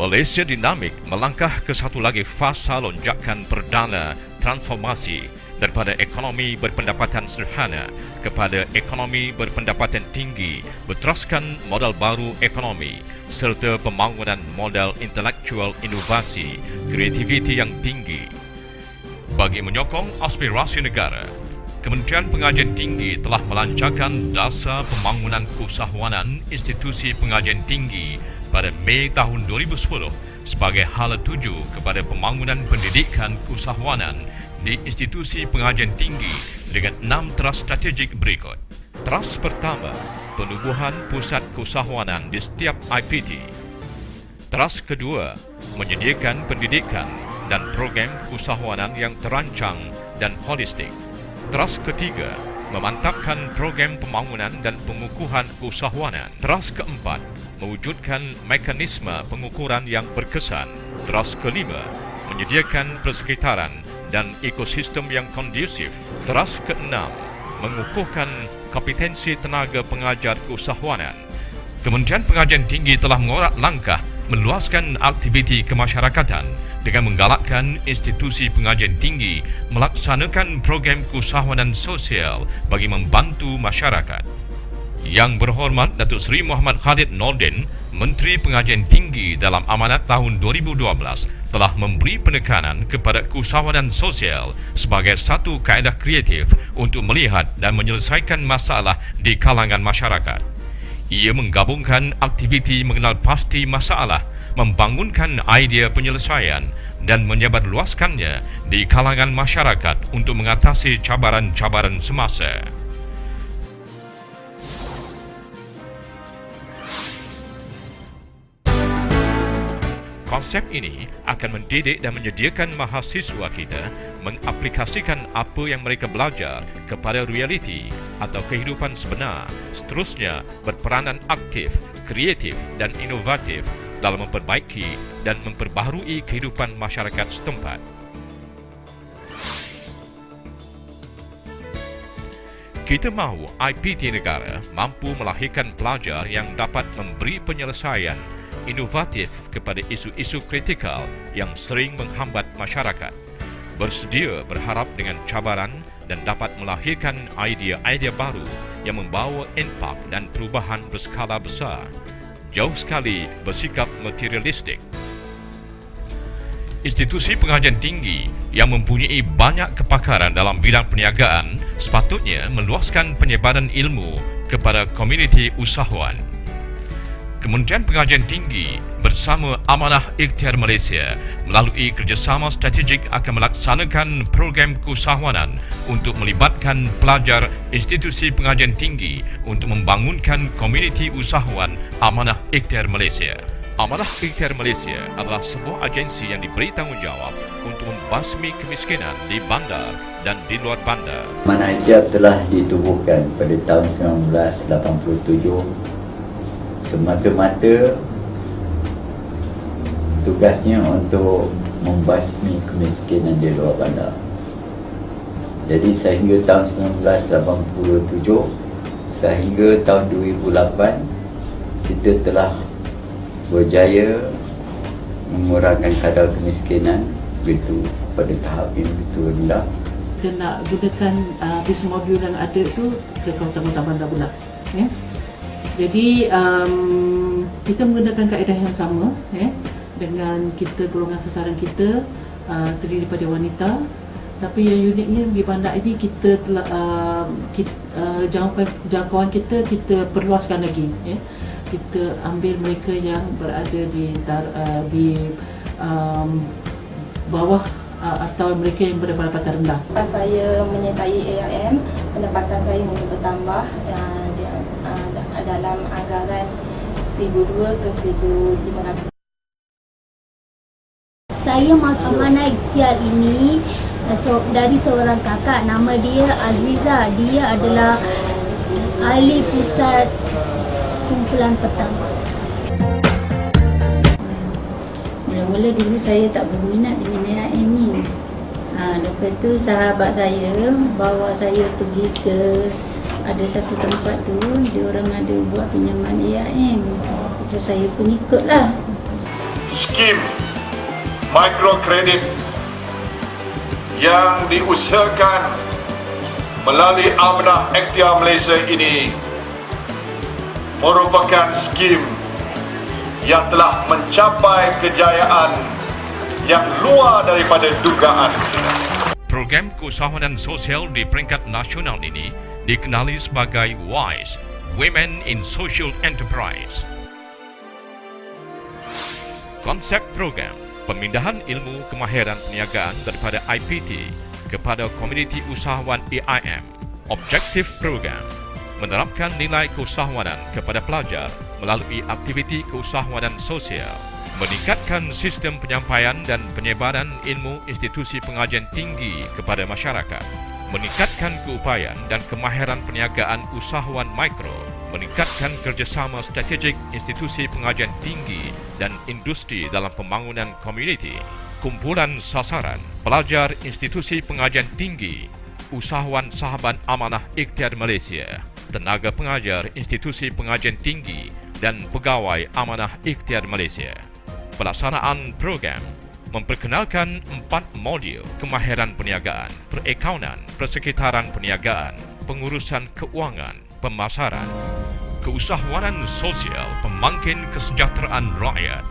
Malaysia dinamik melangkah ke satu lagi fasa lonjakan perdana transformasi daripada ekonomi berpendapatan sederhana kepada ekonomi berpendapatan tinggi berteraskan modal baru ekonomi serta pembangunan modal intelektual inovasi, kreativiti yang tinggi. Bagi menyokong aspirasi negara, Kementerian Pengajian Tinggi telah melancarkan Dasar Pembangunan Keusahawanan Institusi Pengajian Tinggi pada Mei tahun 2010 sebagai hala tuju kepada pembangunan pendidikan keusahawanan di institusi pengajian tinggi dengan 6 teras strategik berikut. Teras pertama, penubuhan pusat keusahawanan di setiap IPT. Teras kedua, menyediakan pendidikan dan program keusahawanan yang terancang dan holistik. Teras ketiga, memantapkan program pembangunan dan pengukuhan keusahawanan. Teras keempat, mewujudkan mekanisme pengukuran yang berkesan. Teras kelima, menyediakan persekitaran dan ekosistem yang kondusif. Teras keenam, mengukuhkan kompetensi tenaga pengajar keusahawanan. Kementerian Pengajian Tinggi telah mengorak langkah meluaskan aktiviti kemasyarakatan dengan menggalakkan institusi pengajian tinggi melaksanakan program keusahawanan sosial bagi membantu masyarakat. Yang berhormat Datuk Seri Muhammad Khalid Nordin, Menteri Pengajian Tinggi dalam amanat tahun 2012 telah memberi penekanan kepada keusahawanan sosial sebagai satu kaedah kreatif untuk melihat dan menyelesaikan masalah di kalangan masyarakat. Ia menggabungkan aktiviti mengenal pasti masalah, membangunkan idea penyelesaian dan menyebarluaskannya di kalangan masyarakat untuk mengatasi cabaran-cabaran semasa. Konsep ini akan mendidik dan menyediakan mahasiswa kita mengaplikasikan apa yang mereka belajar kepada realiti atau kehidupan sebenar, seterusnya berperanan aktif, kreatif dan inovatif dalam memperbaiki dan memperbaharui kehidupan masyarakat setempat. Kita mahu IPT negara mampu melahirkan pelajar yang dapat memberi penyelesaian inovatif kepada isu-isu kritikal yang sering menghambat masyarakat, bersedia berharap dengan cabaran dan dapat melahirkan idea-idea baru yang membawa impak dan perubahan berskala besar, jauh sekali bersikap materialistik. Institusi pengajian tinggi yang mempunyai banyak kepakaran dalam bidang perniagaan sepatutnya meluaskan penyebaran ilmu kepada komuniti usahawan. Kementerian Pengajian Tinggi bersama Amanah Ikhtiar Malaysia melalui kerjasama strategik akan melaksanakan program keusahawanan untuk melibatkan pelajar institusi pengajian tinggi untuk membangunkan komuniti usahawan Amanah Ikhtiar Malaysia. Amanah Ikhtiar Malaysia adalah sebuah agensi yang diberi tanggungjawab untuk membasmi kemiskinan di bandar dan di luar bandar. Amanah Ikhtiar telah ditubuhkan pada tahun 1987 semata-mata tugasnya untuk membasmi kemiskinan di luar bandar. Jadi sehingga tahun 1987 sehingga tahun 2008 kita telah berjaya mengurangkan kadar kemiskinan begitu pada tahap yang begitu rendah. Kita nak gunakan business model yang ada tu ke kawasan-kawasan bandar pula. Jadi kita menggunakan kaedah yang sama dengan kita golongan sasaran kita terdiri daripada wanita, tapi yang uniknya di bandar ini kita telah jangkauan kita perluaskan lagi. Kita ambil mereka yang berada di bawah atau mereka yang berpendapatan rendah. Saya menyertai AIM, pendapatan saya mula bertambah dalam anggaran 1,200 ke 1,500. Saya masuk Amanah Ikhtiar ini dari seorang kakak, nama dia Aziza. Dia adalah ahli pusat kumpulan pertama. Mula-mula dulu saya tak berminat dengan AIM ni. Lepas tu sahabat saya bawa saya pergi ke ada satu tempat tu, dia orang ada buat pinjaman AIM. Terus saya pun ikutlah. skim mikrokredit yang diusahakan melalui Amanah Ikhtiar Malaysia ini merupakan skim yang telah mencapai kejayaan yang luar daripada dugaan. Program keusahawanan sosial di peringkat nasional ini dikenali sebagai WISE, Women in Social Enterprise. Konsep program pemindahan ilmu kemahiran perniagaan daripada IPT kepada Komuniti Usahawan AIM. Objektif program menerapkan nilai keusahawanan kepada pelajar melalui aktiviti keusahawanan sosial, meningkatkan sistem penyampaian dan penyebaran ilmu institusi pengajian tinggi kepada masyarakat, meningkatkan keupayaan dan kemahiran perniagaan usahawan mikro, meningkatkan kerjasama strategik institusi pengajian tinggi dan industri dalam pembangunan komuniti. Kumpulan sasaran pelajar institusi pengajian tinggi, usahawan sahabat Amanah Ikhtiar Malaysia, tenaga pengajar institusi pengajian tinggi dan pegawai Amanah Ikhtiar Malaysia. Pelaksanaan program memperkenalkan 4 modul kemahiran perniagaan, perakaunan, persekitaran perniagaan, pengurusan keuangan, pemasaran, keusahawanan sosial, pembangkit kesejahteraan rakyat,